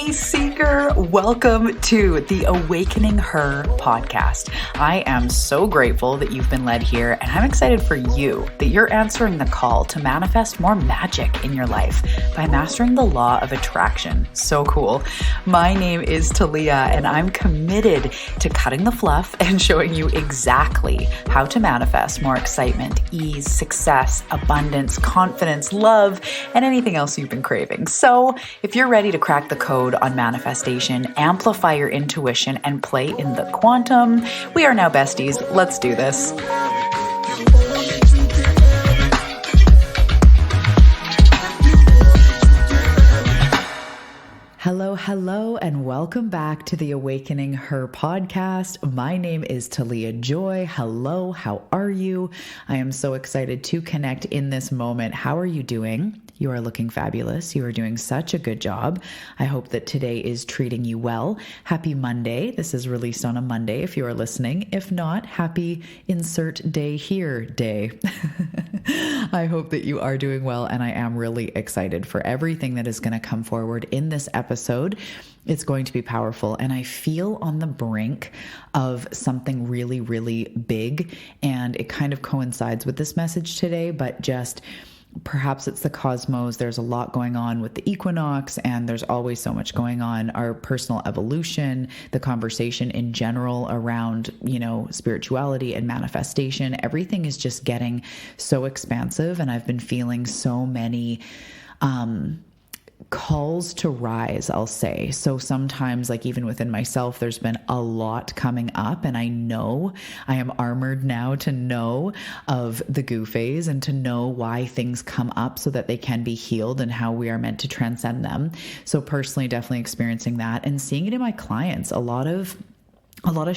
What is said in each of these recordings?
Peace Seeker. Welcome to the Awakening Her podcast. I am so grateful that you've been led here, and I'm excited for you that you're answering the call to manifest more magic in your life by mastering the law of attraction. So cool. My name is Talia, and I'm committed to cutting the fluff and showing you exactly how to manifest more excitement, ease, success, abundance, confidence, love, and anything else you've been craving. So if you're ready to crack the code on manifestation, amplify your intuition, and play in the quantum, we are now besties. Let's do this. Hello, and welcome back to the Awakening Her podcast. My name is Talia Joy. Hello, how are you? I am so excited to connect in this moment. How are you doing? You are looking fabulous. You are doing such a good job. I hope that today is treating you well. Happy Monday. This is released on a Monday if you are listening. If not, happy insert day here day. I hope that you are doing well, and I am really excited for everything that is going to come forward in this episode. It's going to be powerful, and I feel on the brink of something really, really big, and it kind of coincides with this message today, but just perhaps it's the cosmos. There's a lot going on with the equinox, and there's always so much going on. Our personal evolution, the conversation in general around, spirituality and manifestation, everything is just getting so expansive. And I've been feeling so many, calls to rise, I'll say. So sometimes, like even within myself, there's been a lot coming up, and I know I am armored now to know of the goo phase and to know why things come up so that they can be healed and how we are meant to transcend them. So personally, definitely experiencing that and seeing it in my clients, a lot of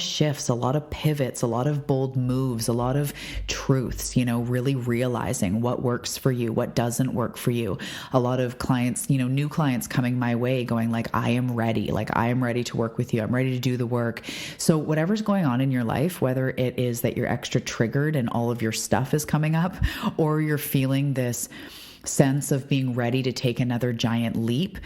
shifts, a lot of pivots, a lot of bold moves, a lot of truths, really realizing what works for you, what doesn't work for you. A lot of clients, new clients coming my way going like, I am ready to work with you. I'm ready to do the work. So whatever's going on in your life, whether it is that you're extra triggered and all of your stuff is coming up, or you're feeling this sense of being ready to take another giant leap.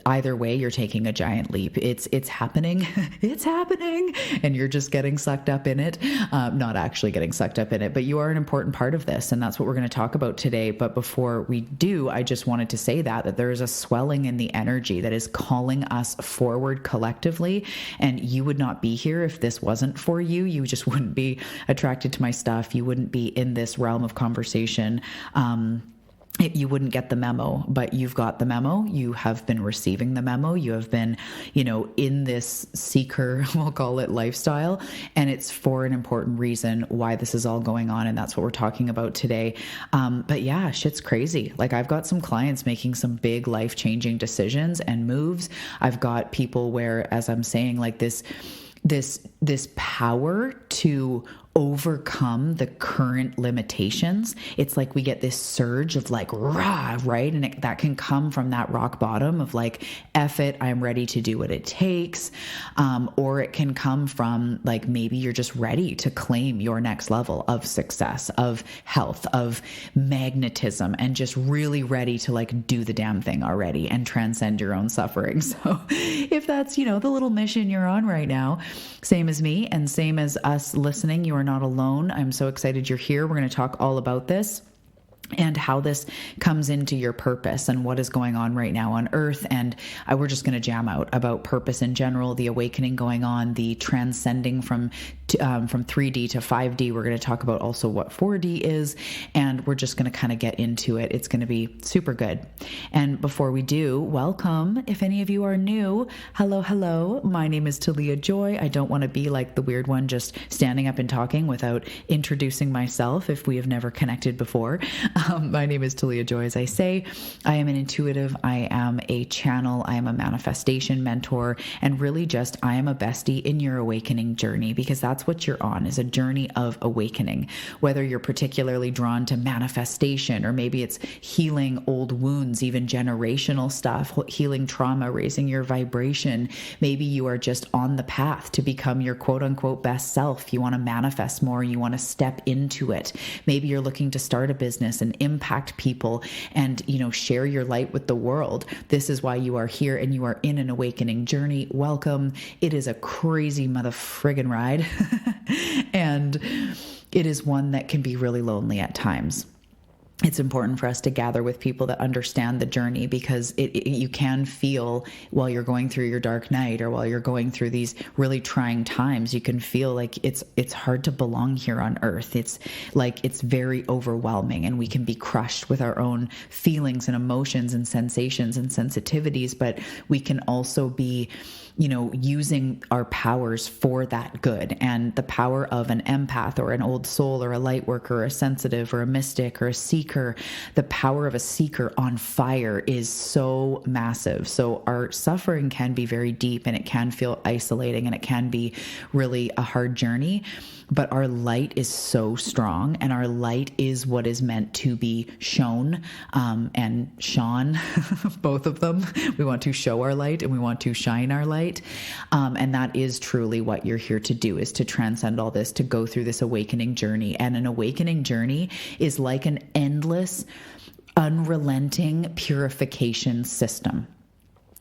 Either way, you're taking a giant leap. It's happening. It's happening. And you're just getting sucked up in it. Not actually getting sucked up in it, but you are an important part of this. And that's what we're going to talk about today. But before we do, I just wanted to say that there is a swelling in the energy that is calling us forward collectively. And you would not be here if this wasn't for you. You just wouldn't be attracted to my stuff. You wouldn't be in this realm of conversation. You wouldn't get the memo, but you've got the memo. You have been receiving the memo. You have been, in this seeker, we'll call it lifestyle. And it's for an important reason why this is all going on. And that's what we're talking about today. But yeah, shit's crazy. Like I've got some clients making some big life-changing decisions and moves. I've got people where, as I'm saying, like this power to overcome the current limitations. It's like we get this surge of like, rah, right? And that can come from that rock bottom of like, F it, I'm ready to do what it takes. Or it can come from like, maybe you're just ready to claim your next level of success, of health, of magnetism, and just really ready to like do the damn thing already and transcend your own suffering. So if that's, the little mission you're on right now, same as me and same as us listening, you are not alone. I'm so excited you're here. We're going to talk all about this and how this comes into your purpose and what is going on right now on earth. And we're just going to jam out about purpose in general, the awakening going on, the transcending from 3D to 5D. We're going to talk about also what 4D is, and we're just going to kind of get into it. It's going to be super good. And before we do, welcome. If any of you are new, hello. My name is Talia Joy. I don't want to be like the weird one just standing up and talking without introducing myself if we have never connected before. My name is Talia Joy. As I say, I am an intuitive. I am a channel. I am a manifestation mentor, and really just I am a bestie in your awakening journey, because that's what you're on, is a journey of awakening. Whether you're particularly drawn to manifestation, or maybe it's healing old wounds, even generational stuff, healing trauma, raising your vibration. Maybe you are just on the path to become your quote unquote best self. You want to manifest more. You want to step into it. Maybe you're looking to start a business and impact people and, share your light with the world. This is why you are here and you are in an awakening journey. Welcome. It is a crazy mother friggin' ride. And it is one that can be really lonely at times. It's important for us to gather with people that understand the journey, because you can feel while you're going through your dark night or while you're going through these really trying times, you can feel like it's hard to belong here on earth. It's like it's very overwhelming, and we can be crushed with our own feelings and emotions and sensations and sensitivities, but we can also be using our powers for that good. And the power of an empath or an old soul or a light worker or a sensitive or a mystic or a seeker, the power of a seeker on fire is so massive. So our suffering can be very deep, and it can feel isolating, and it can be really a hard journey. But our light is so strong, and our light is what is meant to be shown and shone, both of them. We want to show our light and we want to shine our light. And that is truly what you're here to do, is to transcend all this, to go through this awakening journey. And an awakening journey is like an endless, unrelenting purification system,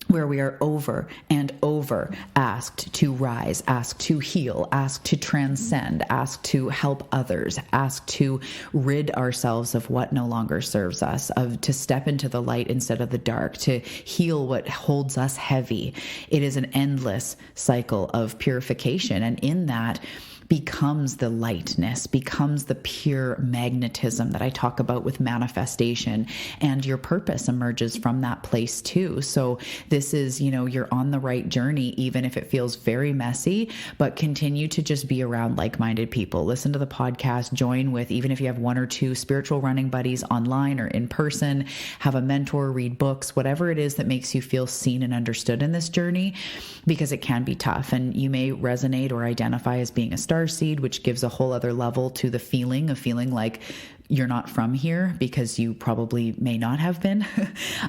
where we are over and over asked to rise, asked to heal, asked to transcend, asked to help others, asked to rid ourselves of what no longer serves us, to step into the light instead of the dark, to heal what holds us heavy. It is an endless cycle of purification. And in that becomes the lightness, becomes the pure magnetism that I talk about with manifestation, and your purpose emerges from that place too. So this is, you're on the right journey, even if it feels very messy, but continue to just be around like-minded people. Listen to the podcast, join with, even if you have one or two spiritual running buddies online or in person, have a mentor, read books, whatever it is that makes you feel seen and understood in this journey, because it can be tough. And you may resonate or identify as being a starseed, which gives a whole other level to the feeling of feeling like you're not from here, because you probably may not have been.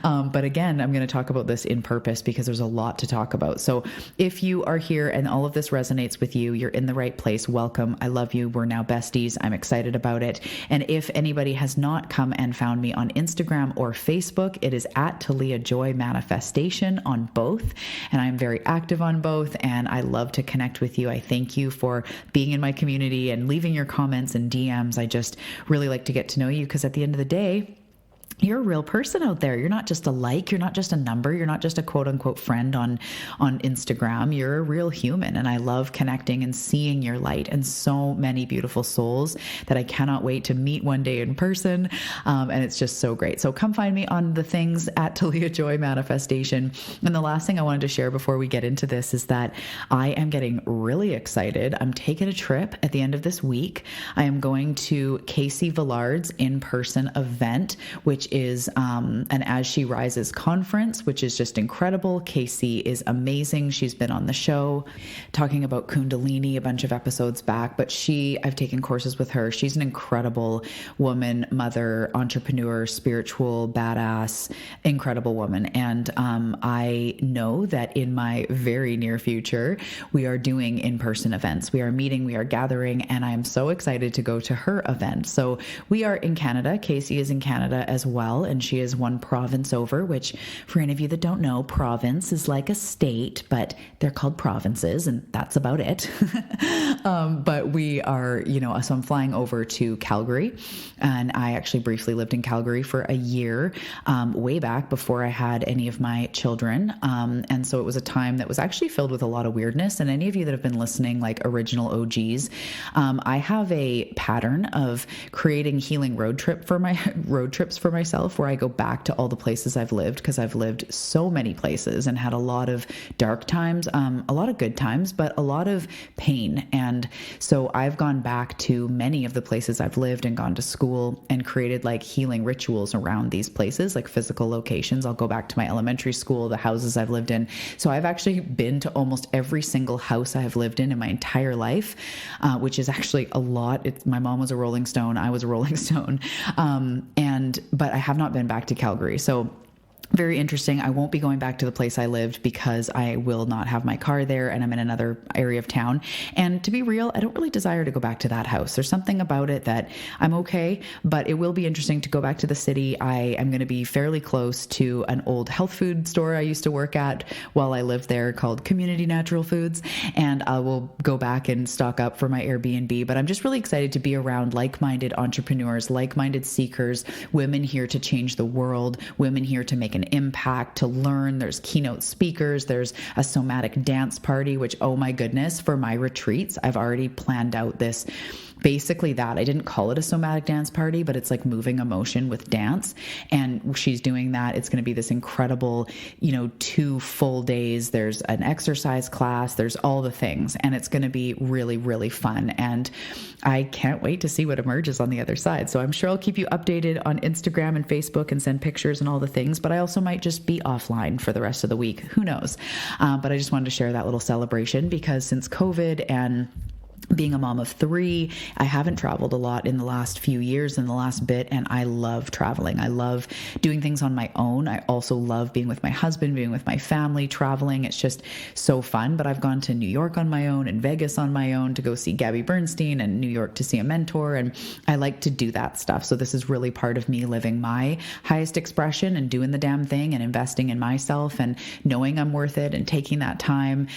But again, I'm going to talk about this in purpose, because there's a lot to talk about. So if you are here and all of this resonates with you, you're in the right place. Welcome. I love you. We're now besties. I'm excited about it. And if anybody has not come and found me on Instagram or Facebook, it is at Talia Joy Manifestation on both. And I'm very active on both, and I love to connect with you. I thank you for being in my community and leaving your comments and DMs. I just really like to get to know you, because at the end of the day, you're a real person out there. You're not just a like, you're not just a number, you're not just a quote unquote friend on Instagram. You're a real human. And I love connecting and seeing your light, and so many beautiful souls that I cannot wait to meet one day in person. And it's just so great. So come find me on the things at Talia Joy Manifestation. And the last thing I wanted to share before we get into this is that I am getting really excited. I'm taking a trip at the end of this week. I am going to Casey Villard's in-person event, which is an As She Rises conference, which is just incredible. Casey is amazing. She's been on the show talking about Kundalini a bunch of episodes back, but I've taken courses with her. She's an incredible woman, mother, entrepreneur, spiritual, badass, incredible woman. And I know that in my very near future, we are doing in-person events. We are meeting, we are gathering, and I am so excited to go to her event. So we are in Canada. Casey is in Canada as well, and she is one province over, which for any of you that don't know, province is like a state, but they're called provinces, and that's about it. But we are, so I'm flying over to Calgary, and I actually briefly lived in Calgary for a year, way back before I had any of my children. And so it was a time that was actually filled with a lot of weirdness. And any of you that have been listening, like original OGs, I have a pattern of creating healing road trips for myself, where I go back to all the places I've lived, because I've lived so many places and had a lot of dark times, a lot of good times, but a lot of pain. And so I've gone back to many of the places I've lived and gone to school and created like healing rituals around these places, like physical locations. I'll go back to my elementary school, the houses I've lived in. So I've actually been to almost every single house I have lived in my entire life, which is actually a lot. My mom was a Rolling Stone. I was a Rolling Stone. But I have not been back to Calgary. So Very interesting. I won't be going back to the place I lived because I will not have my car there and I'm in another area of town. And to be real, I don't really desire to go back to that house. There's something about it that I'm okay, but it will be interesting to go back to the city. I am going to be fairly close to an old health food store I used to work at while I lived there called Community Natural Foods. And I will go back and stock up for my Airbnb. But I'm just really excited to be around like-minded entrepreneurs, like-minded seekers, women here to change the world, women here to make an impact, to learn. There's keynote speakers. There's a somatic dance party, which, oh my goodness, for my retreats, I've already planned out this. Basically that. I didn't call it a somatic dance party, but it's like moving emotion with dance. And she's doing that. It's going to be this incredible, 2 full days. There's an exercise class. There's all the things. And it's going to be really, really fun. And I can't wait to see what emerges on the other side. So I'm sure I'll keep you updated on Instagram and Facebook and send pictures and all the things, but I also might just be offline for the rest of the week. Who knows? But I just wanted to share that little celebration because since COVID and being a mom of 3, I haven't traveled a lot in the last few years, in the last bit, and I love traveling. I love doing things on my own. I also love being with my husband, being with my family, traveling. It's just so fun. But I've gone to New York on my own and Vegas on my own to go see Gabby Bernstein, and New York to see a mentor. And I like to do that stuff. So this is really part of me living my highest expression and doing the damn thing and investing in myself and knowing I'm worth it and taking that time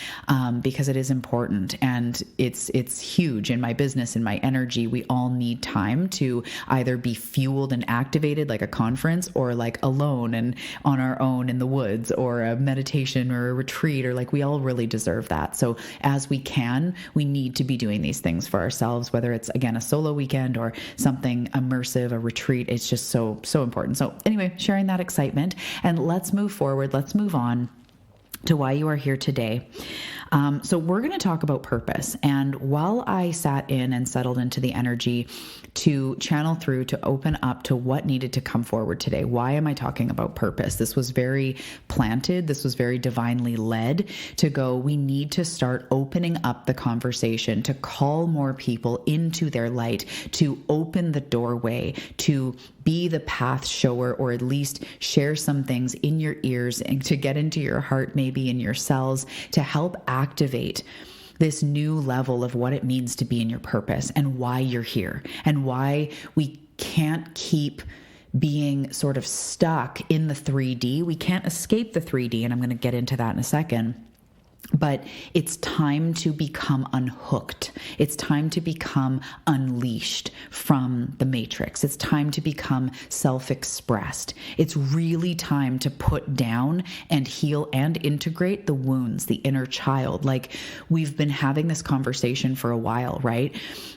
because it is important. And it's huge in my business, in my energy. We all need time to either be fueled and activated like a conference or like alone and on our own in the woods or a meditation or a retreat, or like we all really deserve that. So as we can, we need to be doing these things for ourselves, whether it's again, a solo weekend or something immersive, a retreat. It's just so, so important. So anyway, sharing that excitement, and let's move forward. Let's move on to why you are here today. So we're going to talk about purpose. And while I sat in and settled into the energy to channel through, to open up to what needed to come forward today, why am I talking about purpose? This was very planted. This was very divinely led to go, we need to start opening up the conversation, to call more people into their light, to open the doorway, to be the path shower, or at least share some things in your ears and to get into your heart, maybe in your cells, to help activate this new level of what it means to be in your purpose and why you're here and why we can't keep being sort of stuck in the 3D. We can't escape the 3D, and I'm going to get into that in a second. But it's time to become unhooked. It's time to become unleashed from the matrix. It's time to become self-expressed. It's really time to put down and heal and integrate the wounds, the inner child. Like, we've been having this conversation for a while, right?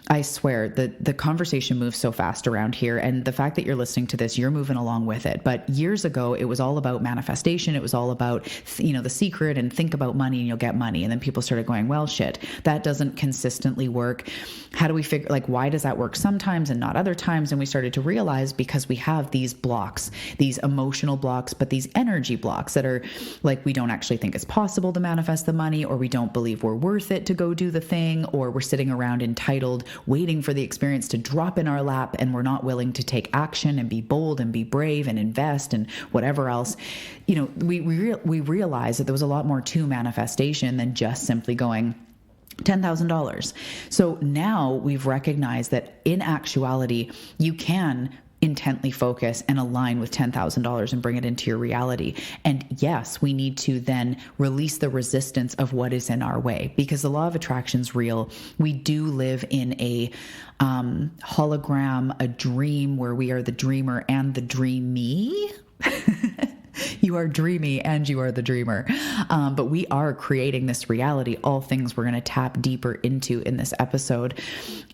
I swear the conversation moves so fast around here. And the fact that you're listening to this, you're moving along with it. But years ago, it was all about manifestation. It was all about, the secret and think about money and you'll get money. And then people started going, well, shit, that doesn't consistently work. How do we figure, why does that work sometimes and not other times? And we started to realize, because we have these blocks, these emotional blocks, but these energy blocks that are like, we don't actually think it's possible to manifest the money, or we don't believe we're worth it to go do the thing, or we're sitting around entitled, waiting for the experience to drop in our lap, and we're not willing to take action and be bold and be brave and invest and whatever else. We realized that there was a lot more to manifestation than just simply going $10,000. So now we've recognized that in actuality, you can intently focus and align with $10,000 and bring it into your reality. And yes, we need to then release the resistance of what is in our way, because the law of attraction is real. We do live in a hologram, a dream where we are the dreamer and the dreamee. You are dreamy and you are the dreamer. But we are creating this reality, all things we're going to tap deeper into in this episode.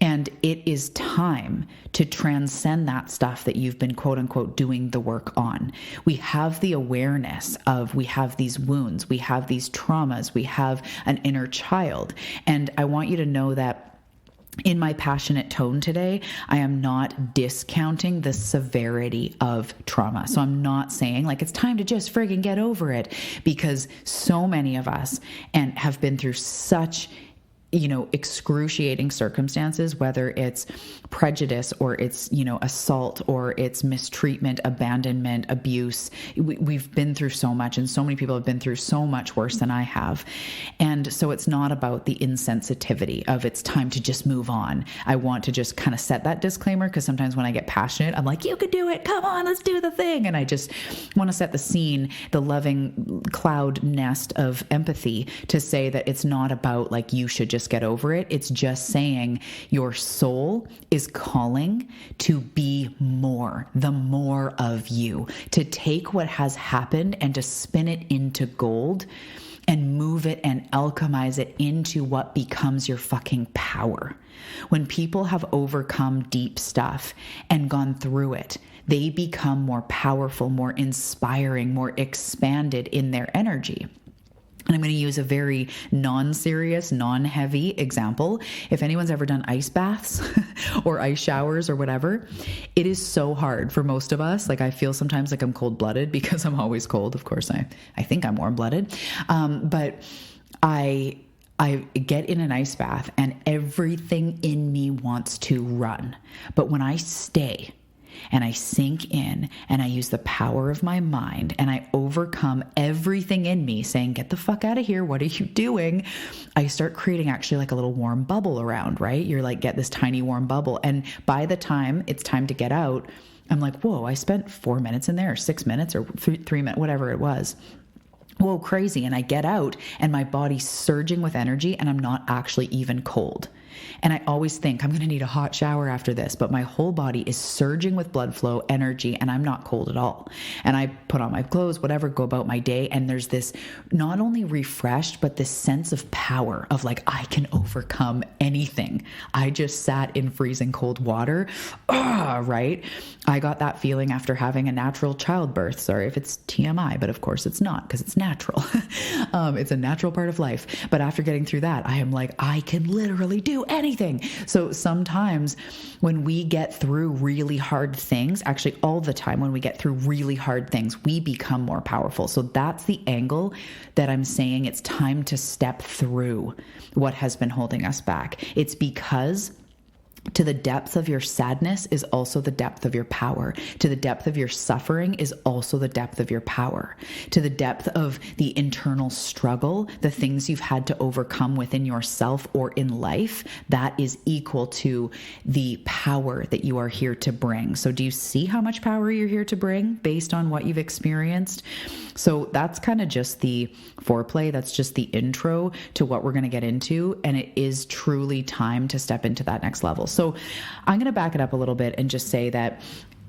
And it is time to transcend that stuff that you've been, quote unquote, doing the work on. We have the awareness of, we have these wounds, we have these traumas, we have an inner child. And I want you to know that in my passionate tone today, I am not discounting the severity of trauma. So I'm not saying it's time to just friggin' get over it, because so many of us have been through such excruciating circumstances, whether it's prejudice or it's, assault or it's mistreatment, abandonment, abuse. We've been through so much, and so many people have been through so much worse than I have. And so it's not about the insensitivity of it's time to just move on. I want to just kind of set that disclaimer, because sometimes when I get passionate, I'm like, you could do it. Come on, let's do the thing. And I just want to set the scene, the loving cloud nest of empathy, to say that it's not about like, you should just get over it. It's just saying your soul is calling to be more, the more of you, to take what has happened and to spin it into gold and move it and alchemize it into what becomes your fucking power. When people have overcome deep stuff and gone through it, they become more powerful, more inspiring, more expanded in their energy. And I'm going to use a very non-serious, non-heavy example. If anyone's ever done ice baths or ice showers or whatever, it is so hard for most of us. Like, I feel sometimes like I'm cold-blooded because I'm always cold. Of course, I think I'm warm-blooded. But I get in an ice bath and everything in me wants to run. But when I stay and I sink in and I use the power of my mind and I overcome everything in me saying, get the fuck out of here. What are you doing? I start creating actually like a little warm bubble around, right? You're like, get this tiny warm bubble. And by the time it's time to get out, I'm like, whoa, I spent 4 minutes in there, or 6 minutes, or 3 minutes, whatever it was. Whoa, crazy. And I get out and my body's surging with energy and I'm not actually even cold. And I always think I'm going to need a hot shower after this, but my whole body is surging with blood flow, energy, and I'm not cold at all. And I put on my clothes, whatever, go about my day. And there's this not only refreshed, but this sense of power of like, I can overcome anything. I just sat in freezing cold water. Right? I got that feeling after having a natural childbirth. Sorry if it's TMI, but of course it's not, because it's natural. It's a natural part of life. But after getting through that, I am like, I can literally do anything. So sometimes when we get through really hard things, actually all the time when we get through really hard things, we become more powerful. So that's the angle that I'm saying it's time to step through what has been holding us back. It's because to the depth of your sadness is also the depth of your power. To the depth of your suffering is also the depth of your power. To the depth of the internal struggle, the things you've had to overcome within yourself or in life, that is equal to the power that you are here to bring. So do you see how much power you're here to bring based on what you've experienced? So that's kind of just the foreplay. That's just the intro to what we're going to get into. And it is truly time to step into that next level. So I'm going to back it up a little bit and just say that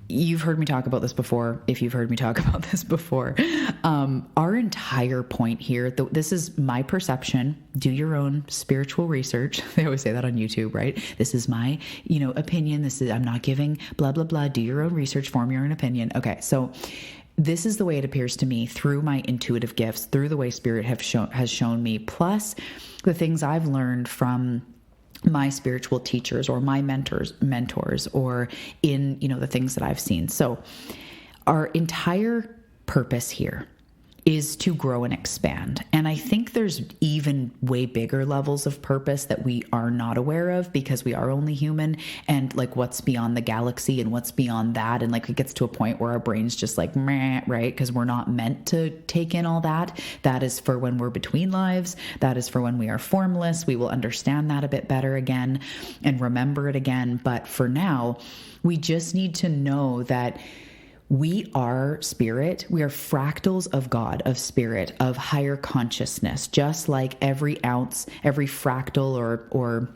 you've heard me talk about this before. If you've heard me talk about this before, our entire point here, this is my perception. Do your own spiritual research. They always say that on YouTube, right? This is my, opinion. I'm not giving blah, blah, blah. Do your own research, form your own opinion. Okay. So this is the way it appears to me through my intuitive gifts, through the way spirit has shown me, plus the things I've learned from my spiritual teachers or my mentors, or in, the things that I've seen. So our entire purpose here is to grow and expand. And I think there's even way bigger levels of purpose that we are not aware of, because we are only human, and like what's beyond the galaxy and what's beyond that. And like it gets to a point where our brain's just like, meh, right? Because we're not meant to take in all that. That is for when we're between lives. That is for when we are formless. We will understand that a bit better again and remember it again. But for now, we just need to know that we are spirit. We are fractals of God, of spirit, of higher consciousness, just like every ounce, every fractal or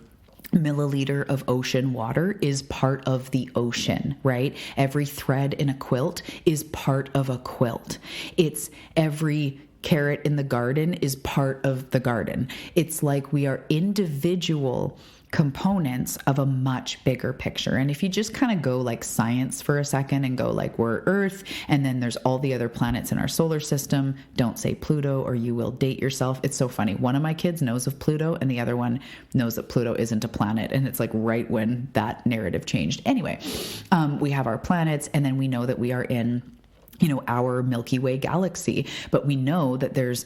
milliliter of ocean water is part of the ocean, right? Every thread in a quilt is part of a quilt. It's every carrot in the garden is part of the garden. It's like we are individual components of a much bigger picture. And if you just kind of go like science for a second and go like, we're Earth, and then there's all the other planets in our solar system, don't say Pluto or you will date yourself. It's so funny. One of my kids knows of Pluto and the other one knows that Pluto isn't a planet. And it's like right when that narrative changed. Anyway, we have our planets, and then we know that we are in our Milky Way galaxy, but we know that there's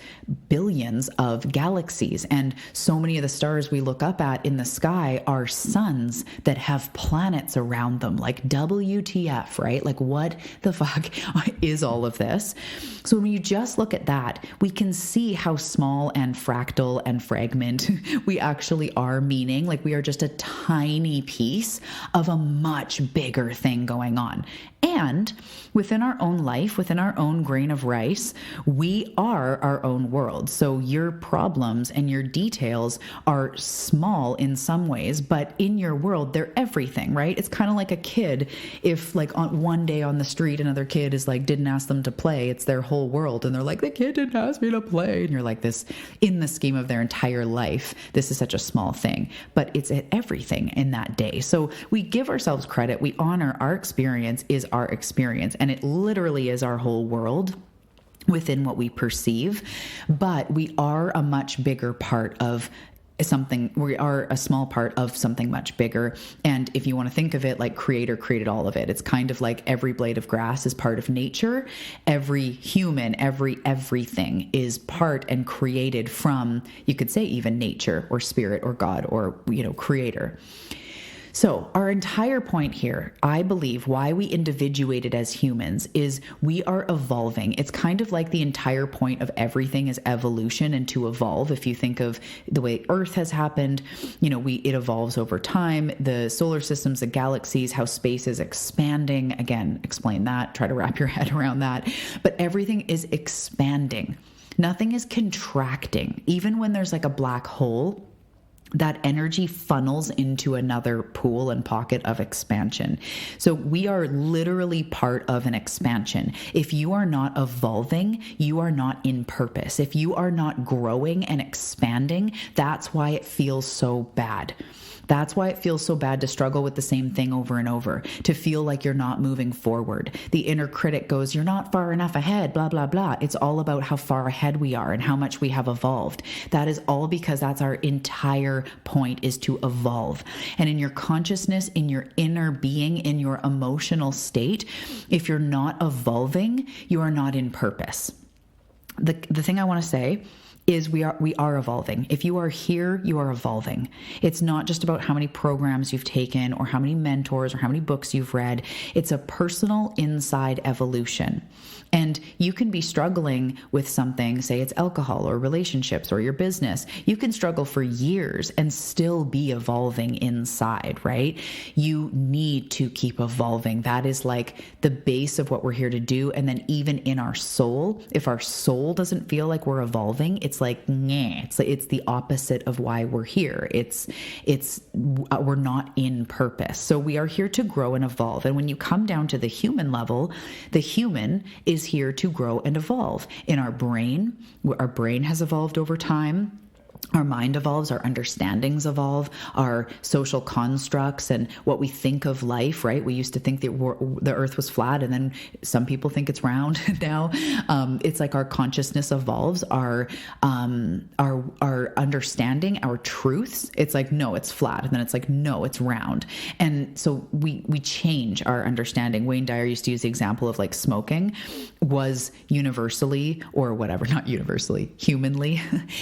billions of galaxies, and so many of the stars we look up at in the sky are suns that have planets around them. Like, WTF, right? Like, what the fuck is all of this? So when you just look at that, we can see how small and fractal and fragment we actually are, meaning like we are just a tiny piece of a much bigger thing going on. And within our own life, within our own grain of rice, we are our own world. So your problems and your details are small in some ways, but in your world, they're everything, right? It's kind of like a kid. If like on one day on the street, another kid is like, didn't ask them to play, it's their whole world. And they're like, the kid didn't ask me to play. And you're like, this, in the scheme of their entire life, this is such a small thing, but it's everything in that day. So we give ourselves credit. We honor our experience is our experience, and it literally is our whole world within what we perceive, but we are a much bigger part of something. We are a small part of something much bigger. And if you want to think of it like Creator created all of it, it's kind of like every blade of grass is part of nature. Every human, everything is part and created from, you could say, even nature or spirit or God or, Creator. So our entire point here, I believe, why we individuated as humans is we are evolving. It's kind of like the entire point of everything is evolution and to evolve. If you think of the way Earth has happened, it evolves over time. The solar systems, the galaxies, how space is expanding. Again, explain that, try to wrap your head around that. But everything is expanding. Nothing is contracting. Even when there's like a black hole, that energy funnels into another pool and pocket of expansion. So we are literally part of an expansion. If you are not evolving, you are not in purpose. If you are not growing and expanding, that's why it feels so bad. That's why it feels so bad to struggle with the same thing over and over, to feel like you're not moving forward. The inner critic goes, you're not far enough ahead, blah, blah, blah. It's all about how far ahead we are and how much we have evolved. That is all because that's our entire point, is to evolve. And in your consciousness, in your inner being, in your emotional state, if you're not evolving, you are not in purpose. The thing I want to say is we are evolving. If you are here, you are evolving. It's not just about how many programs you've taken or how many mentors or how many books you've read. It's a personal inside evolution. And you can be struggling with something, say it's alcohol or relationships or your business. You can struggle for years and still be evolving inside, right? You need to keep evolving. That is like the base of what we're here to do. And then even in our soul, if our soul doesn't feel like we're evolving, it's like, nah, it's the opposite of why we're here. We're not in purpose. So we are here to grow and evolve. And when you come down to the human level, the human is here to grow and evolve. In our brain has evolved over time. Our mind evolves, our understandings evolve, our social constructs and what we think of life, right? We used to think the earth was flat, and then some people think it's round now. It's like our consciousness evolves, our understanding, our truths. It's like, no, it's flat. And then it's like, no, it's round. And so we change our understanding. Wayne Dyer used to use the example of like smoking was universally, or whatever, not universally, humanly.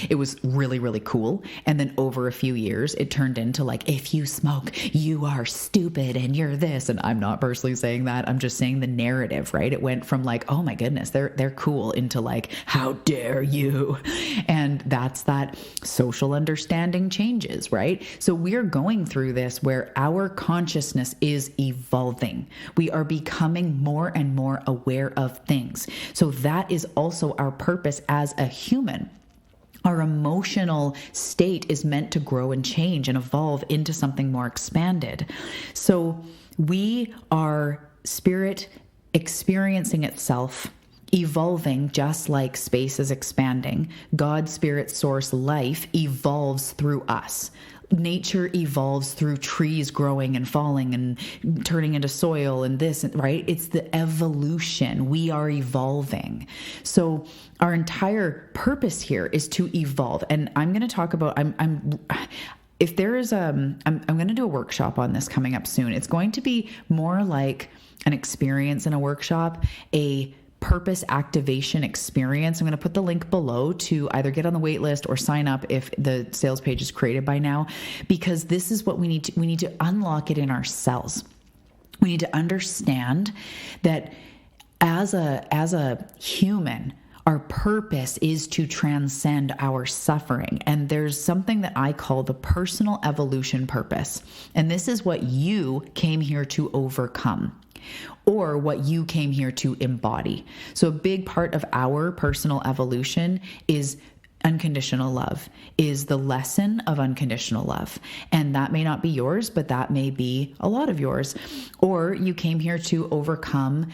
It was really, really cool. And then over a few years, it turned into like, if you smoke, you are stupid and you're this. And I'm not personally saying that. I'm just saying the narrative, right? It went from like, oh my goodness, they're cool, into like, how dare you? And that's that social understanding changes, right? So we're going through this where our consciousness is evolving. We are becoming more and more aware of things. So that is also our purpose as a human. Our emotional state is meant to grow and change and evolve into something more expanded. So we are spirit experiencing itself, evolving just like space is expanding. God, spirit, source, life evolves through us. Nature evolves through trees growing and falling and turning into soil and this, right? It's the evolution. We are evolving. So our entire purpose here is to evolve. And I'm going to talk about, if there is I'm going to do a workshop on this coming up soon. It's going to be more like an experience in a workshop, a purpose activation experience. I'm going to put the link below to either get on the wait list or sign up if the sales page is created by now, because this is what we need to unlock it in ourselves. We need to understand that as a human, our purpose is to transcend our suffering. And there's something that I call the personal evolution purpose. And this is what you came here to overcome, or what you came here to embody. So a big part of our personal evolution is unconditional love, is the lesson of unconditional love. And that may not be yours, but that may be a lot of yours. Or you came here to overcome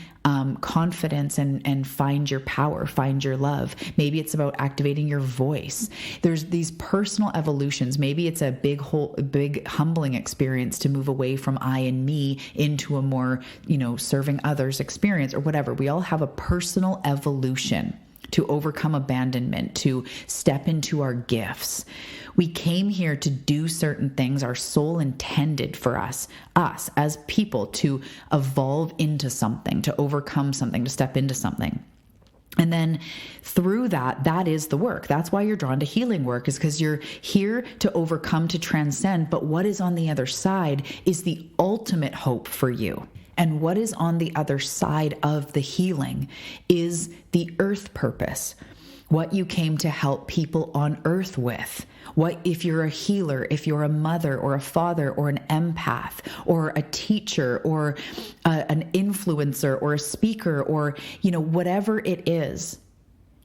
confidence and find your power, find your love. Maybe it's about activating your voice. There's these personal evolutions. Maybe it's a big humbling experience to move away from I and me into a more, serving others experience or whatever. We all have a personal evolution to overcome abandonment, to step into our gifts. We came here to do certain things our soul intended for us as people, to evolve into something, to overcome something, to step into something. And then through that is the work. That's why you're drawn to healing work, is because you're here to overcome, to transcend. But what is on the other side is the ultimate hope for you. And what is on the other side of the healing is the earth purpose, what you came to help people on earth with. What if you're a healer, if you're a mother or a father or an empath or a teacher or an influencer or a speaker or, whatever it is,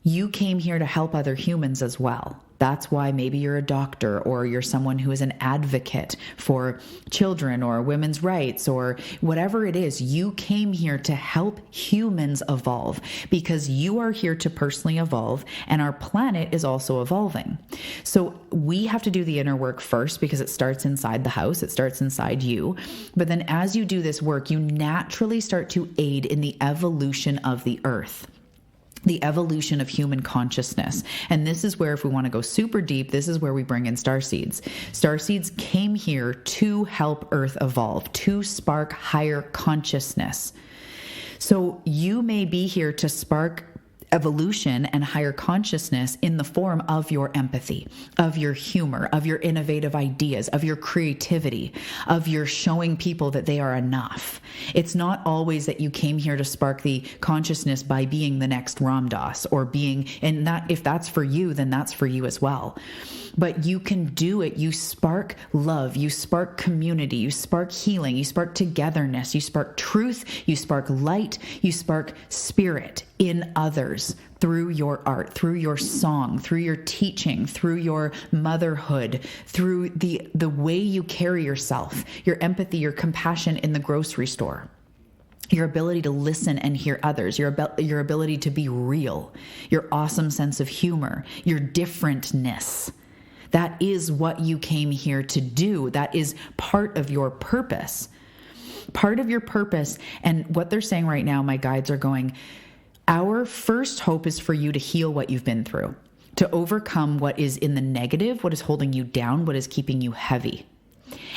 you came here to help other humans as well. That's why maybe you're a doctor, or you're someone who is an advocate for children or women's rights or whatever it is. You came here to help humans evolve, because you are here to personally evolve, and our planet is also evolving. So we have to do the inner work first, because it starts inside the house. It starts inside you. But then as you do this work, you naturally start to aid in the evolution of the earth, the evolution of human consciousness. And this is where, if we want to go super deep, this is where we bring in starseeds. Starseeds came here to help Earth evolve, to spark higher consciousness. So you may be here to spark evolution and higher consciousness in the form of your empathy, of your humor, of your innovative ideas, of your creativity, of your showing people that they are enough. It's not always that you came here to spark the consciousness by being the next Ram Dass or being, and that if that's for you, then that's for you as well. But you can do it. You spark love, you spark community, you spark healing, you spark togetherness, you spark truth, you spark light, you spark spirit in others through your art, through your song, through your teaching, through your motherhood, through the way you carry yourself, your empathy, your compassion in the grocery store, your ability to listen and hear others, your ability to be real, your awesome sense of humor, your differentness. That is what you came here to do. That is part of your purpose. Part of your purpose. And what they're saying right now, my guides are going, our first hope is for you to heal what you've been through, to overcome what is in the negative, what is holding you down, what is keeping you heavy.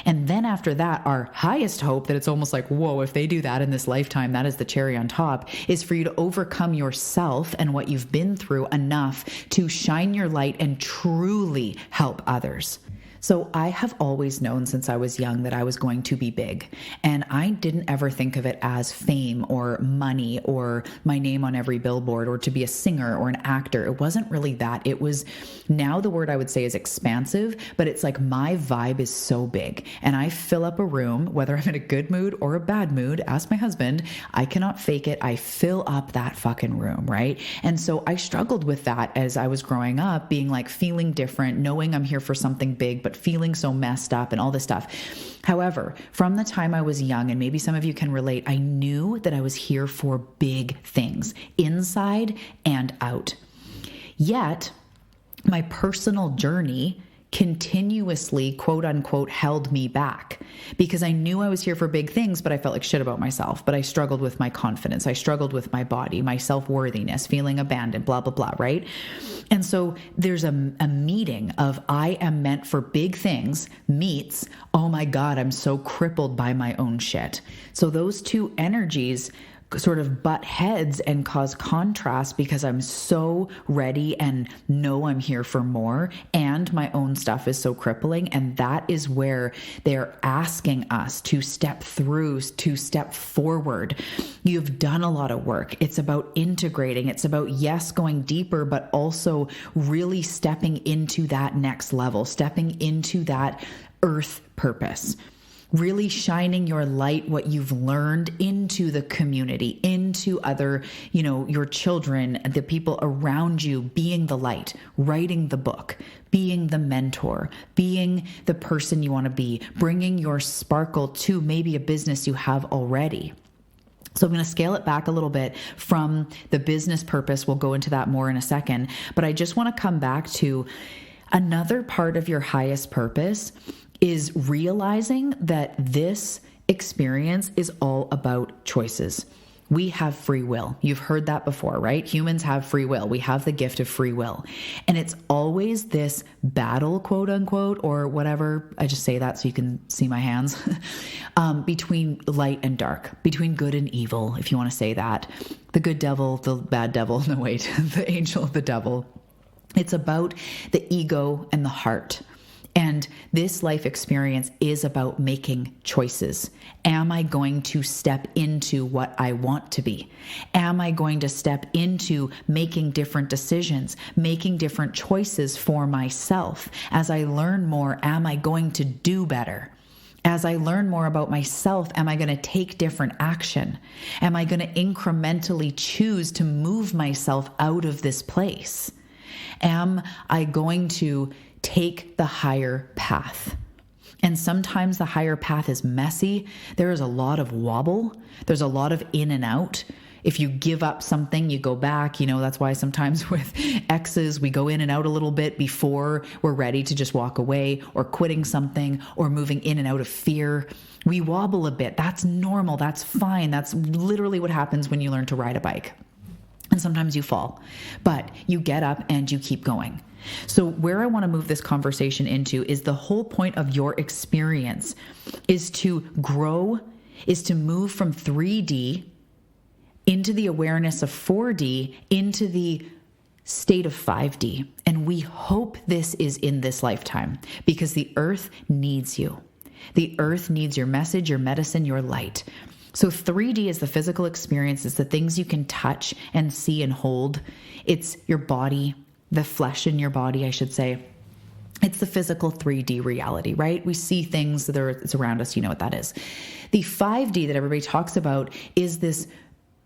And then after that, our highest hope, that it's almost like, whoa, if they do that in this lifetime, that is the cherry on top, is for you to overcome yourself and what you've been through enough to shine your light and truly help others. So I have always known since I was young that I was going to be big, and I didn't ever think of it as fame or money or my name on every billboard or to be a singer or an actor. It wasn't really that. It was, now the word I would say is expansive, but it's like my vibe is so big and I fill up a room, whether I'm in a good mood or a bad mood. Ask my husband, I cannot fake it. I fill up that fucking room, right? And so I struggled with that as I was growing up, being like feeling different, knowing I'm here for something big, but feeling so messed up and all this stuff. However, from the time I was young, and maybe some of you can relate, I knew that I was here for big things, inside and out. Yet, my personal journey continuously, quote unquote, held me back because I knew I was here for big things, but I felt like shit about myself. But I struggled with my confidence. I struggled with my body, my self-worthiness, feeling abandoned, blah, blah, blah, right? And so there's a meeting of I am meant for big things meets, oh my God, I'm so crippled by my own shit. So those two energies sort of butt heads and cause contrast because I'm so ready and know I'm here for more, and my own stuff is so crippling. And that is where they're asking us to step through, to step forward. You've done a lot of work. It's about integrating. It's about, yes, going deeper, but also really stepping into that next level, stepping into that earth purpose. Really shining your light, what you've learned, into the community, into other, your children, the people around you, being the light, writing the book, being the mentor, being the person you want to be, bringing your sparkle to maybe a business you have already. So I'm going to scale it back a little bit from the business purpose. We'll go into that more in a second, but I just want to come back to another part of your highest purpose is realizing that this experience is all about choices. We have free will. You've heard that before, right? Humans have free will. We have the gift of free will. And it's always this battle, quote unquote, or whatever. I just say that so you can see my hands, between light and dark, between good and evil, if you want to say that. The good devil, the bad devil, no wait, the angel, the devil. It's about the ego and the heart. And this life experience is about making choices. Am I going to step into what I want to be? Am I going to step into making different decisions, making different choices for myself? As I learn more, am I going to do better? As I learn more about myself, am I going to take different action? Am I going to incrementally choose to move myself out of this place? Am I going to take the higher path? And sometimes the higher path is messy. There is a lot of wobble. There's a lot of in and out. If you give up something, you go back. That's why sometimes with exes, we go in and out a little bit before we're ready to just walk away, or quitting something, or moving in and out of fear. We wobble a bit. That's normal. That's fine. That's literally what happens when you learn to ride a bike. And sometimes you fall, but you get up and you keep going. So where I want to move this conversation into is the whole point of your experience is to grow, is to move from 3D into the awareness of 4D, into the state of 5D. And we hope this is in this lifetime, because the earth needs you. The earth needs your message, your medicine, your light. So 3D is the physical experience. It's the things you can touch and see and hold. It's your body, the flesh in your body, I should say. It's the physical 3D reality, right? We see things that it's around us. You know what that is. The 5D that everybody talks about is this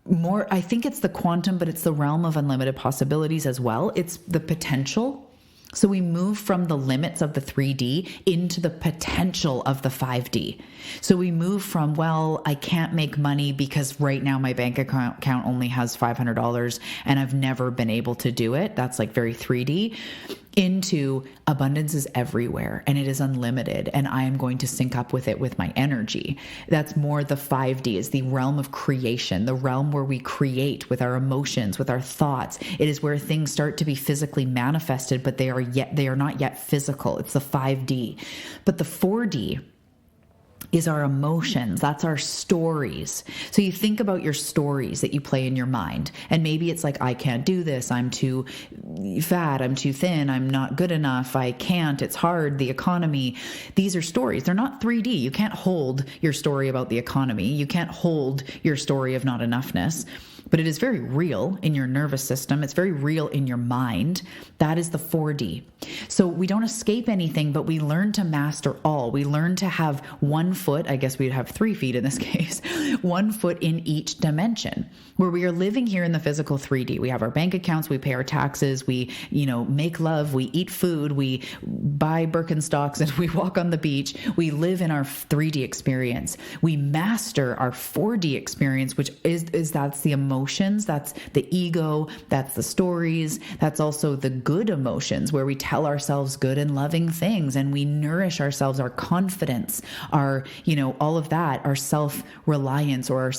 more, I think it's the quantum, but it's the realm of unlimited possibilities as well. It's the potential. So we move from the limits of the 3D into the potential of the 5D. So we move from, well, I can't make money because right now my bank account only has $500 and I've never been able to do it. That's like very 3D. Into abundance is everywhere and it is unlimited, and I am going to sync up with it with my energy. That's more the 5D, is the realm of creation, the realm where we create with our emotions, with our thoughts. It is where things start to be physically manifested, but they are not yet physical. It's the 5D. But the 4D is our emotions. That's our stories. So you think about your stories that you play in your mind, and maybe it's like, I can't do this. I'm too fat. I'm too thin. I'm not good enough. I can't. It's hard. The economy. These are stories. They're not 3D. You can't hold your story about the economy. You can't hold your story of not enoughness. But it is very real in your nervous system. It's very real in your mind. That is the 4D. So we don't escape anything, but we learn to master all. We learn to have 1 foot, I guess we'd have 3 feet in this case, 1 foot in each dimension, where we are living here in the physical 3D. We have our bank accounts, we pay our taxes, we, make love, we eat food, we buy Birkenstocks, and we walk on the beach. We live in our 3D experience. We master our 4D experience, which is that's the emotions, that's the ego, that's the stories, that's also the good emotions, where we tell ourselves good and loving things, and we nourish ourselves, our confidence, our, all of that, our self-reliance, or our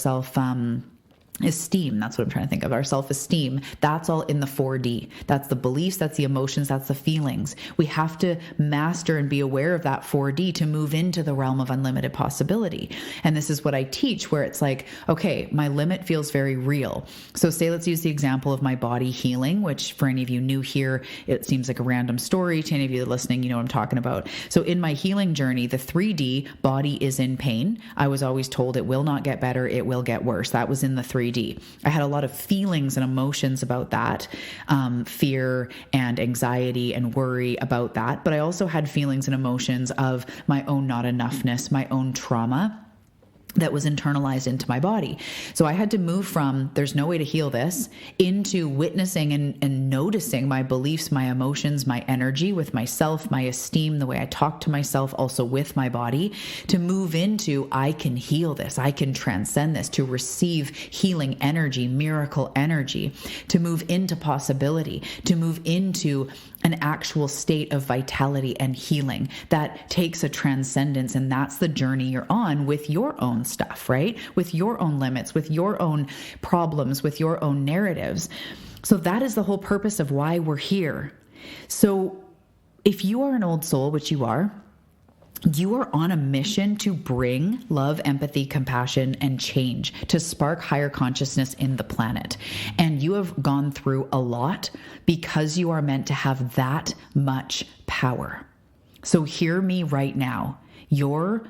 esteem. That's what I'm trying to think of. Our self-esteem. That's all in the 4D. That's the beliefs. That's the emotions. That's the feelings. We have to master and be aware of that 4D to move into the realm of unlimited possibility. And this is what I teach, where it's like, okay, my limit feels very real. So say, let's use the example of my body healing, which for any of you new here, it seems like a random story. To any of you listening, you know what I'm talking about. So in my healing journey, the 3D, body is in pain. I was always told it will not get better. It will get worse. That was in the 3D. I had a lot of feelings and emotions about that, fear and anxiety and worry about that. But I also had feelings and emotions of my own not enoughness, my own trauma that was internalized into my body. So I had to move from there's no way to heal this into witnessing and noticing my beliefs, my emotions, my energy with myself, my esteem, the way I talk to myself, also with my body, to move into I can heal this, I can transcend this, to receive healing energy, miracle energy, to move into possibility, to move into an actual state of vitality and healing that takes a transcendence. And that's the journey you're on with your own stuff, right? With your own limits, with your own problems, with your own narratives. So that is the whole purpose of why we're here. So if you are an old soul, which you are on a mission to bring love, empathy, compassion, and change, to spark higher consciousness in the planet. And you have gone through a lot because you are meant to have that much power. So hear me right now. Your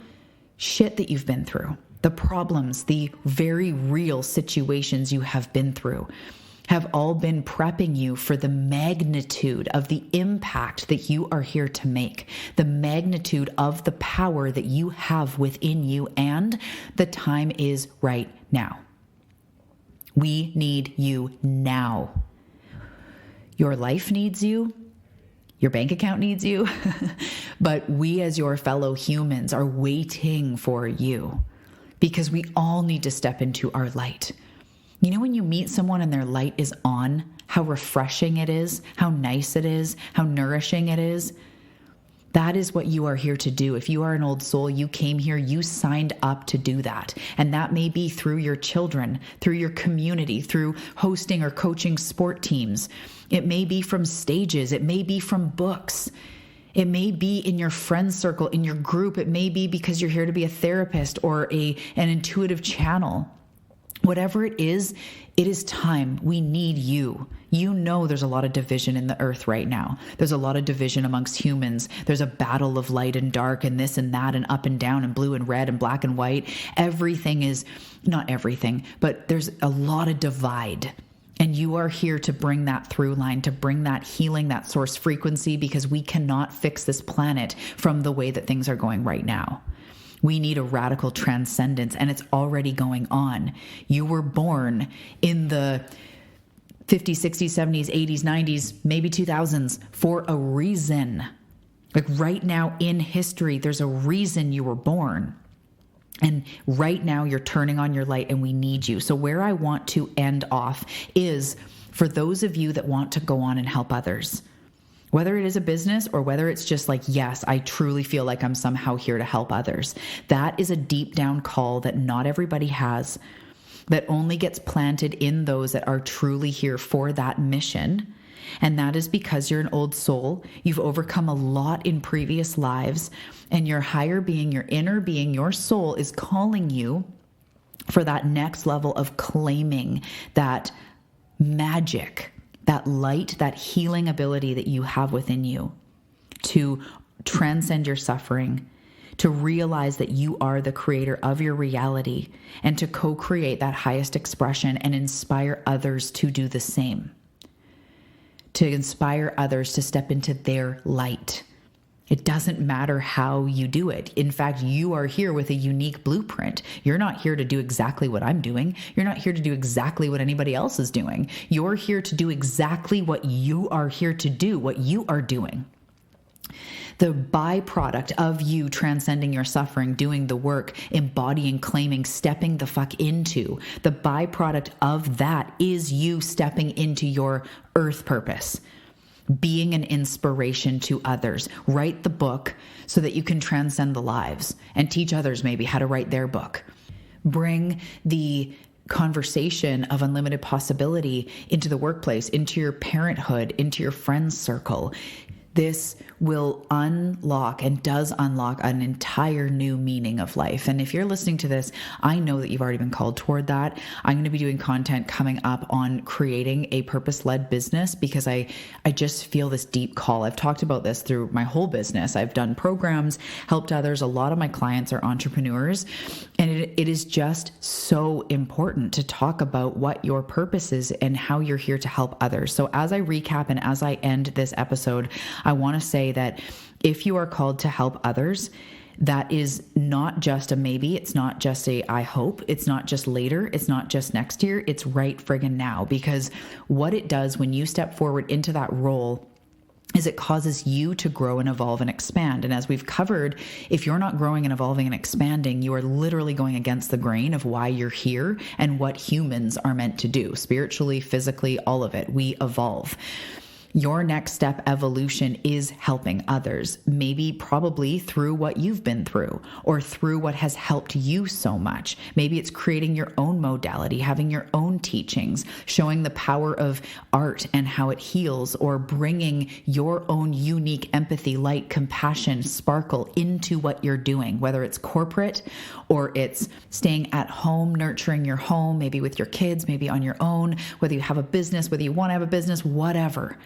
shit that you've been through, the problems, the very real situations you have been through, have all been prepping you for the magnitude of the impact that you are here to make, the magnitude of the power that you have within you, and the time is right now. We need you now. Your life needs you. Your bank account needs you. But we as your fellow humans are waiting for you because we all need to step into our light. You know, when you meet someone and their light is on, how refreshing it is, how nice it is, how nourishing it is. That is what you are here to do. If you are an old soul, you came here, you signed up to do that. And that may be through your children, through your community, through hosting or coaching sport teams. It may be from stages. It may be from books. It may be in your friend circle, in your group. It may be because you're here to be a therapist or an intuitive channel. Whatever it is time. We need you. You know there's a lot of division in the earth right now. There's a lot of division amongst humans. There's a battle of light and dark and this and that and up and down and blue and red and black and white. Everything is, not everything, but there's a lot of divide. And you are here to bring that through line, to bring that healing, that source frequency, because we cannot fix this planet from the way that things are going right now. We need a radical transcendence, and it's already going on. You were born in the 50s, 60s, 70s, 80s, 90s, maybe 2000s for a reason. Like right now in history, there's a reason you were born. And right now you're turning on your light and we need you. So where I want to end off is for those of you that want to go on and help others. Whether it is a business or whether it's just like, yes, I truly feel like I'm somehow here to help others. That is a deep down call that not everybody has, that only gets planted in those that are truly here for that mission. And that is because you're an old soul. You've overcome a lot in previous lives, and your higher being, your inner being, your soul is calling you for that next level of claiming that magic, that light, that healing ability that you have within you to transcend your suffering, to realize that you are the creator of your reality, and to co-create that highest expression and inspire others to do the same, to inspire others to step into their light. It doesn't matter how you do it. In fact, you are here with a unique blueprint. You're not here to do exactly what I'm doing. You're not here to do exactly what anybody else is doing. You're here to do exactly what you are here to do, what you are doing. The byproduct of you transcending your suffering, doing the work, embodying, claiming, stepping the fuck into, the byproduct of that is you stepping into your earth purpose, being an inspiration to others. Write the book so that you can transcend the lives and teach others maybe how to write their book. Bring the conversation of unlimited possibility into the workplace, into your parenthood, into your friends circle. This will unlock and does unlock an entire new meaning of life. And if you're listening to this, I know that you've already been called toward that. I'm going to be doing content coming up on creating a purpose-led business because I just feel this deep call. I've talked about this through my whole business. I've done programs, helped others. A lot of my clients are entrepreneurs, and it is just so important to talk about what your purpose is and how you're here to help others. So as I recap and as I end this episode, I want to say that if you are called to help others, that is not just a maybe. It's not just a I hope. It's not just later. It's not just next year. It's right friggin' now. Because what it does when you step forward into that role is it causes you to grow and evolve and expand. And as we've covered, if you're not growing and evolving and expanding, you are literally going against the grain of why you're here and what humans are meant to do, spiritually, physically, all of it. We evolve. Your next step evolution is helping others, maybe probably through what you've been through or through what has helped you so much. Maybe it's creating your own modality, having your own teachings, showing the power of art and how it heals, or bringing your own unique empathy, light, compassion, sparkle into what you're doing, whether it's corporate or it's staying at home, nurturing your home, maybe with your kids, maybe on your own, whether you have a business, whether you want to have a business, whatever.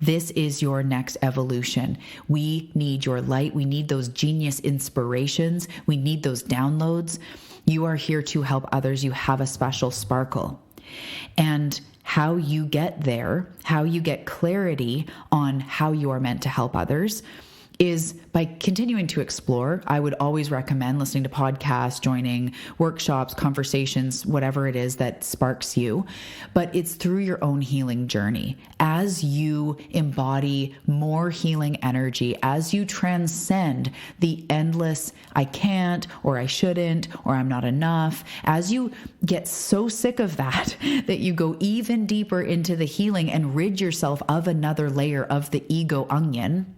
This is your next evolution. We need your light. We need those genius inspirations. We need those downloads. You are here to help others. You have a special sparkle. And how you get there, how you get clarity on how you are meant to help others, is by continuing to explore. I would always recommend listening to podcasts, joining workshops, conversations, whatever it is that sparks you. But it's through your own healing journey. As you embody more healing energy, as you transcend the endless I can't, or I shouldn't, or I'm not enough, as you get so sick of that, that you go even deeper into the healing and rid yourself of another layer of the ego onion,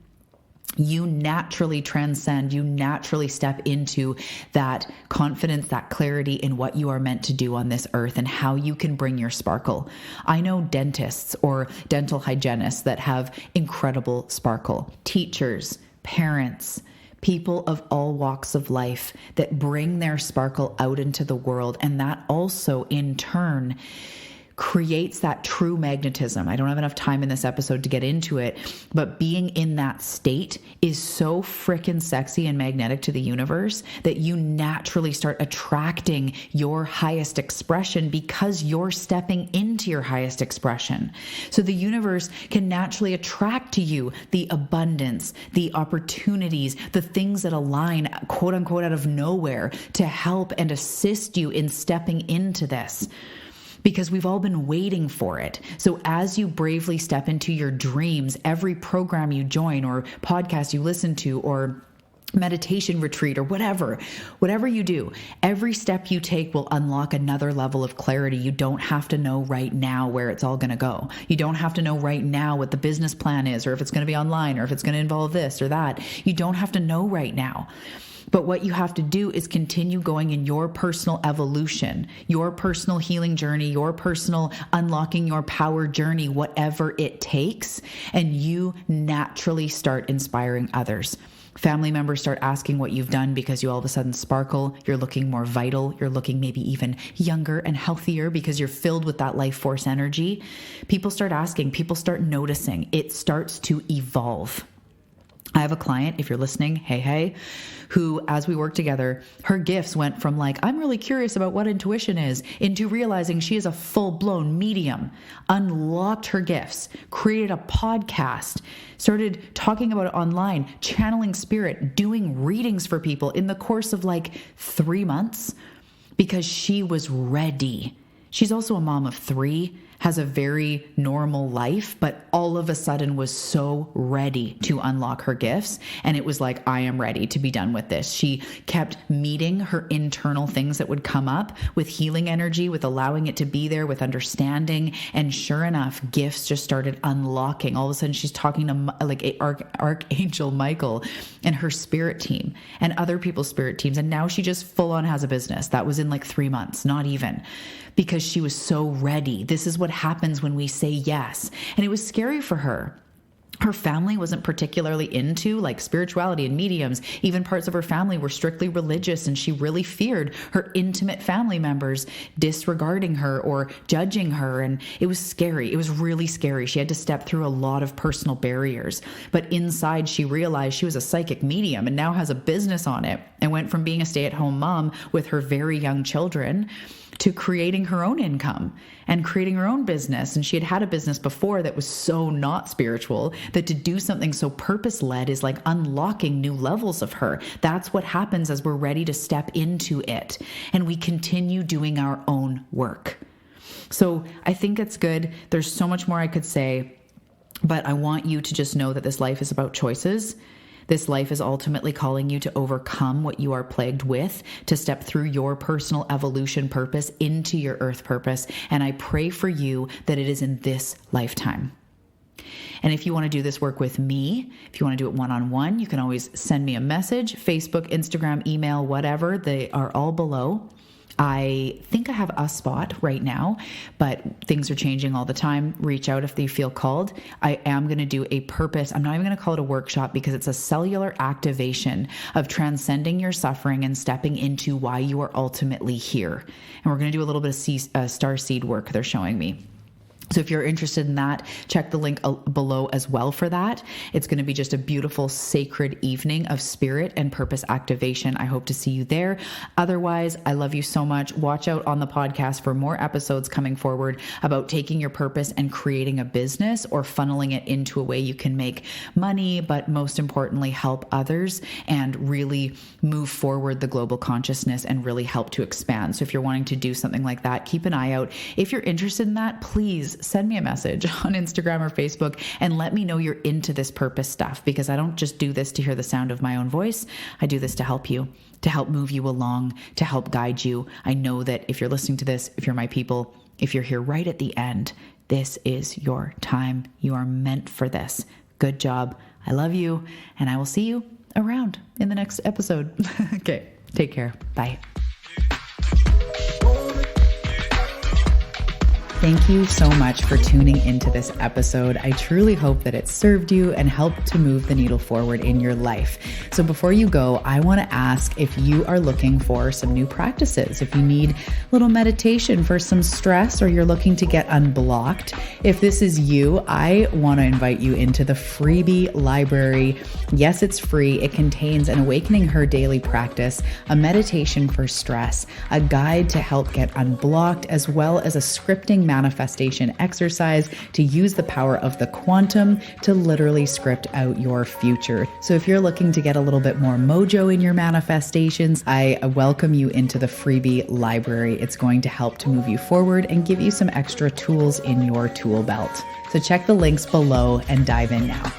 you naturally transcend, you naturally step into that confidence, that clarity in what you are meant to do on this earth and how you can bring your sparkle. I know dentists or dental hygienists that have incredible sparkle, teachers, parents, people of all walks of life that bring their sparkle out into the world. And that also in turn creates that true magnetism. I don't have enough time in this episode to get into it, but being in that state is so freaking sexy and magnetic to the universe that you naturally start attracting your highest expression because you're stepping into your highest expression. So the universe can naturally attract to you the abundance, the opportunities, the things that align, quote unquote, out of nowhere to help and assist you in stepping into this. Because we've all been waiting for it. So as you bravely step into your dreams, every program you join or podcast you listen to or meditation retreat or whatever you do, every step you take will unlock another level of clarity. You don't have to know right now where it's all going to go. You don't have to know right now what the business plan is, or if it's going to be online, or if it's going to involve this or that. You don't have to know right now. But what you have to do is continue going in your personal evolution, your personal healing journey, your personal unlocking your power journey, whatever it takes, and you naturally start inspiring others. Family members start asking what you've done because you all of a sudden sparkle. You're looking more vital. You're looking maybe even younger and healthier because you're filled with that life force energy. People start asking, people start noticing. It starts to evolve. I have a client, if you're listening, hey, who, as we work together, her gifts went from like, I'm really curious about what intuition is, into realizing she is a full-blown medium, unlocked her gifts, created a podcast, started talking about it online, channeling spirit, doing readings for people in the course of like 3 months because she was ready. She's also a mom of 3, has a very normal life, but all of a sudden was so ready to unlock her gifts. And it was like, I am ready to be done with this. She kept meeting her internal things that would come up with healing energy, with allowing it to be there, with understanding. And sure enough, gifts just started unlocking. All of a sudden she's talking to like Archangel Michael and her spirit team and other people's spirit teams. And now she just full on has a business. That was in like 3 months, not even, because she was so ready. This is what happens when we say yes. And it was scary for her. Her family wasn't particularly into like spirituality and mediums. Even parts of her family were strictly religious, and she really feared her intimate family members disregarding her or judging her. And it was scary. It was really scary. She had to step through a lot of personal barriers. But inside, she realized she was a psychic medium and now has a business on it, and went from being a stay-at-home mom with her very young children to creating her own income and creating her own business. And she had a business before that was so not spiritual, that to do something so purpose-led is like unlocking new levels of her. That's what happens as we're ready to step into it and we continue doing our own work. So I think it's good. There's so much more I could say, but I want you to just know that this life is about choices. This life is ultimately calling you to overcome what you are plagued with, to step through your personal evolution purpose into your earth purpose. And I pray for you that it is in this lifetime. And if you want to do this work with me, if you want to do it one-on-one, you can always send me a message, Facebook, Instagram, email, whatever. They are all below. I think I have a spot right now, but things are changing all the time. Reach out if you feel called. I am going to do a purpose. I'm not even going to call it a workshop, because it's a cellular activation of transcending your suffering and stepping into why you are ultimately here. And we're going to do a little bit of star seed work they're showing me. So if you're interested in that, check the link below as well for that. It's going to be just a beautiful, sacred evening of spirit and purpose activation. I hope to see you there. Otherwise, I love you so much. Watch out on the podcast for more episodes coming forward about taking your purpose and creating a business, or funneling it into a way you can make money, but most importantly, help others and really move forward the global consciousness and really help to expand. So if you're wanting to do something like that, keep an eye out. If you're interested in that, please send me a message on Instagram or Facebook and let me know you're into this purpose stuff, because I don't just do this to hear the sound of my own voice. I do this to help you, to help move you along, to help guide you. I know that if you're listening to this, if you're my people, if you're here right at the end, this is your time. You are meant for this. Good job. I love you, and I will see you around in the next episode. Okay, take care. Bye. Thank you so much for tuning into this episode. I truly hope that it served you and helped to move the needle forward in your life. So before you go, I want to ask if you are looking for some new practices, if you need a little meditation for some stress, or you're looking to get unblocked. If this is you, I want to invite you into the Freebie Library. Yes, it's free. It contains an Awakening Her daily practice, a meditation for stress, a guide to help get unblocked, as well as a scripting manifestation exercise to use the power of the quantum to literally script out your future. So if you're looking to get a little bit more mojo in your manifestations, I welcome you into the Freebie Library. It's going to help to move you forward and give you some extra tools in your tool belt. So check the links below and dive in now.